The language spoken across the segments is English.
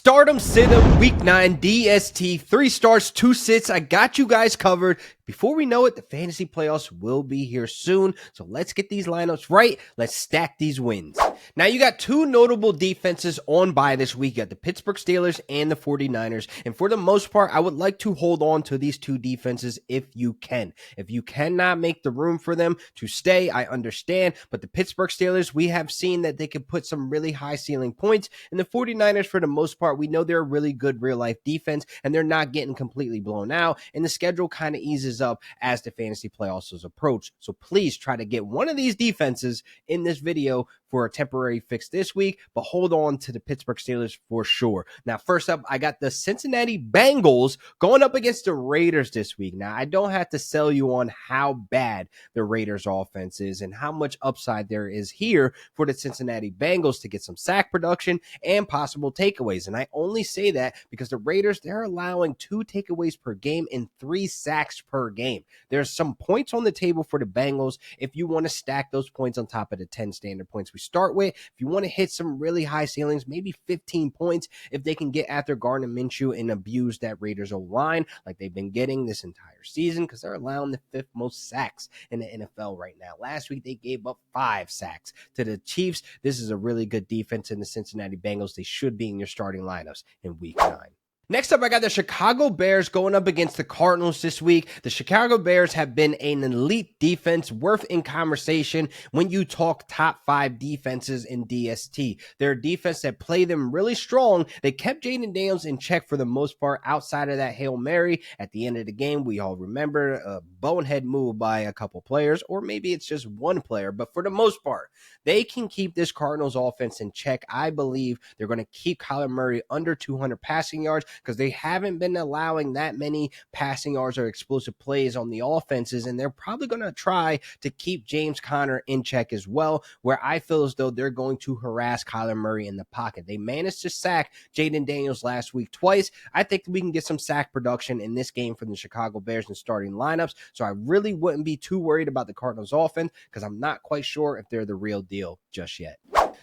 Stardom Sit-em Week 9 DST, 3 starts, 2 sits. I got you guys covered. Before we know it, the fantasy playoffs will be here soon. So let's get these lineups right. Let's stack these wins. Now you got two notable defenses on bye this week. You got the Pittsburgh Steelers and the 49ers. And for the most part, I would like to hold on to these two defenses if you can. If you cannot make the room for them to stay, I understand. But the Pittsburgh Steelers, we have seen that they can put some really high ceiling points. And the 49ers, for the most part, we know they're a really good real life defense and they're not getting completely blown out. And the schedule kind of eases up as the fantasy playoffs approach. So please try to get one of these defenses in this video for a temporary fix this week, but hold on to the Pittsburgh Steelers for sure. Now, first up, I got the Cincinnati Bengals going up against the Raiders this week. Now, I don't have to sell you on how bad the Raiders offense is and how much upside there is here for the Cincinnati Bengals to get some sack production and possible takeaways. And I only say that because the Raiders, they're allowing 2 takeaways per game and 3 sacks per game. There's some points on the table for the Bengals if you want to stack those points on top of the 10 standard points we start with. If you want to hit some really high ceilings, maybe 15 points if they can get after Gardner Minshew and abuse that Raiders O-line like they've been getting this entire season, because they're allowing the 5th most sacks in the NFL right now. Last week, they gave up 5 sacks to the Chiefs. This is a really good defense in the Cincinnati Bengals. They should be in your starting lineups in week 9. Next up, I got the Chicago Bears going up against the Cardinals this week. The Chicago Bears have been an elite defense worth in conversation when you talk top 5 defenses in DST. They're a defense that play them really strong. They kept Jaden Daniels in check for the most part outside of that Hail Mary at the end of the game. We all remember a bonehead move by a couple players, or maybe it's just one player, but for the most part, they can keep this Cardinals offense in check. I believe they're going to keep Kyler Murray under 200 passing yards, because they haven't been allowing that many passing yards or explosive plays on the offenses, and they're probably going to try to keep James Conner in check as well, where I feel as though they're going to harass Kyler Murray in the pocket. They managed to sack Jaden Daniels last week twice. I think we can get some sack production in this game from the Chicago Bears in starting lineups, so I really wouldn't be too worried about the Cardinals offense, because I'm not quite sure if they're the real deal just yet.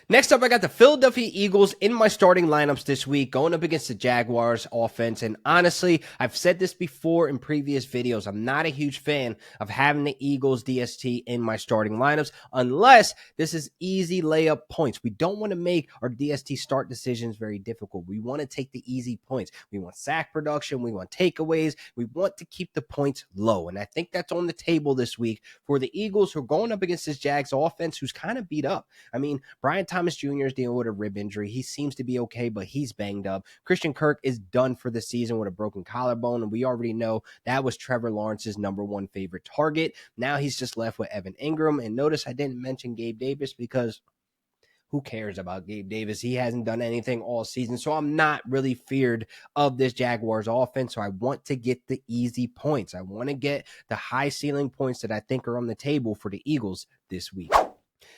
Next up, I got the Philadelphia Eagles in my starting lineups this week, going up against the Jaguars offense. And honestly, I've said this before in previous videos, I'm not a huge fan of having the Eagles DST in my starting lineups unless this is easy layup points. We don't want to make our DST start decisions very difficult. We want to take the easy points. We want sack production. We want takeaways. We want to keep the points low. And I think that's on the table this week for the Eagles, who are going up against this Jags offense who's kind of beat up. I mean, Brian Thomas Jr. is dealing with a rib injury. He seems to be okay, but he's banged up. Christian Kirk is done for the season with a broken collarbone, and we already know that was Trevor Lawrence's #1 favorite target. Now he's just left with Evan Ingram. And notice I didn't mention Gabe Davis, because who cares about Gabe Davis? He hasn't done anything all season, so I'm not really feared of this Jaguars offense. So I want to get the easy points. I want to get the high ceiling points that I think are on the table for the Eagles this week.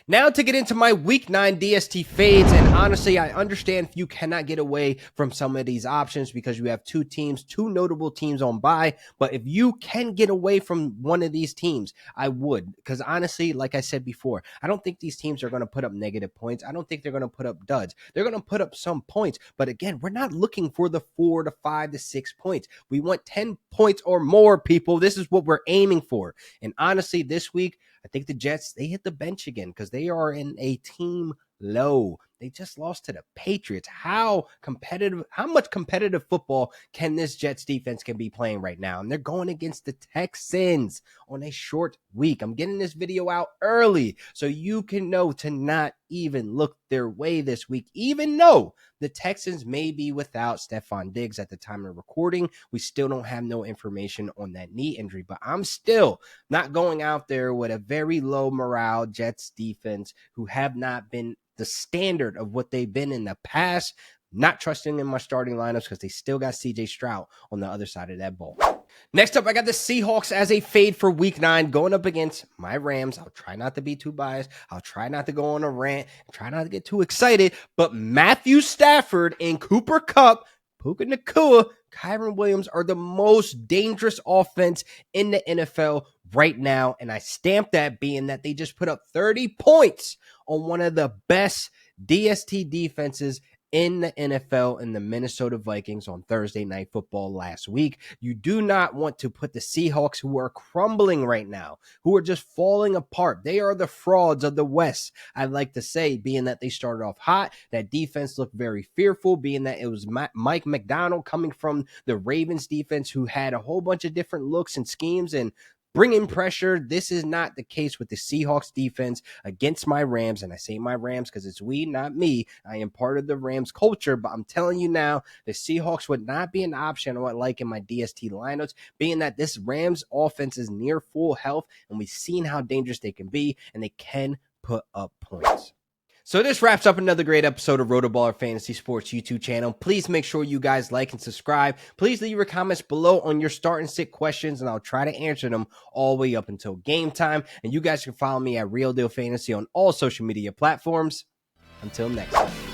Now to get into my Week 9 DST fades, and honestly, I understand if you cannot get away from some of these options because you have two notable teams on bye, but if you can get away from one of these teams, I would, because honestly, like I said before, I don't think these teams are going to put up negative points. I don't think they're going to put up duds. They're going to put up some points, but again, we're not looking for the 4 to 5 to 6 points. We want 10 points or more, people. This is what we're aiming for. And honestly, this week, I think the Jets, they hit the bench again because they are in a team low. They just lost to the Patriots. How much competitive football can this Jets defense can be playing right now? And they're going against the Texans on a short week. I'm getting this video out early so you can know to not even look their way this week, even though the Texans may be without Stephon Diggs at the time of recording. We still don't have no information on that knee injury, but I'm still not going out there with a very low morale Jets defense who have not been the standard of what they've been in the past. Not trusting in my starting lineups because they still got CJ Stroud on the other side of that ball. Next up, I got the Seahawks as a fade for Week 9 going up against my Rams. I'll try not to be too biased. I'll try not to go on a rant. Try not to get too excited. But Matthew Stafford and Cooper Kupp, Puka Nacua, Kyron Williams are the most dangerous offense in the NFL right now. And I stamp that being that they just put up 30 points on one of the best DST defenses in the NFL and the Minnesota Vikings on Thursday Night Football last week. You do not want to put the Seahawks, who are crumbling right now, who are just falling apart. They are the frauds of the West, I'd like to say, being that they started off hot. That defense looked very fearful, being that it was Mike McDonald coming from the Ravens defense, who had a whole bunch of different looks and schemes and bringing pressure. This is not the case with the Seahawks defense against my Rams. And I say my Rams because it's we, not me. I am part of the Rams culture, but I'm telling you now, the Seahawks would not be an option I like in my DST lineups, being that this Rams offense is near full health, and we've seen how dangerous they can be, and they can put up points. So this wraps up another great episode of RotoBaller Fantasy Sports YouTube channel. Please make sure you guys like and subscribe. Please leave your comments below on your start and sit questions, and I'll try to answer them all the way up until game time. And you guys can follow me at Real Deal Fantasy on all social media platforms. Until next time.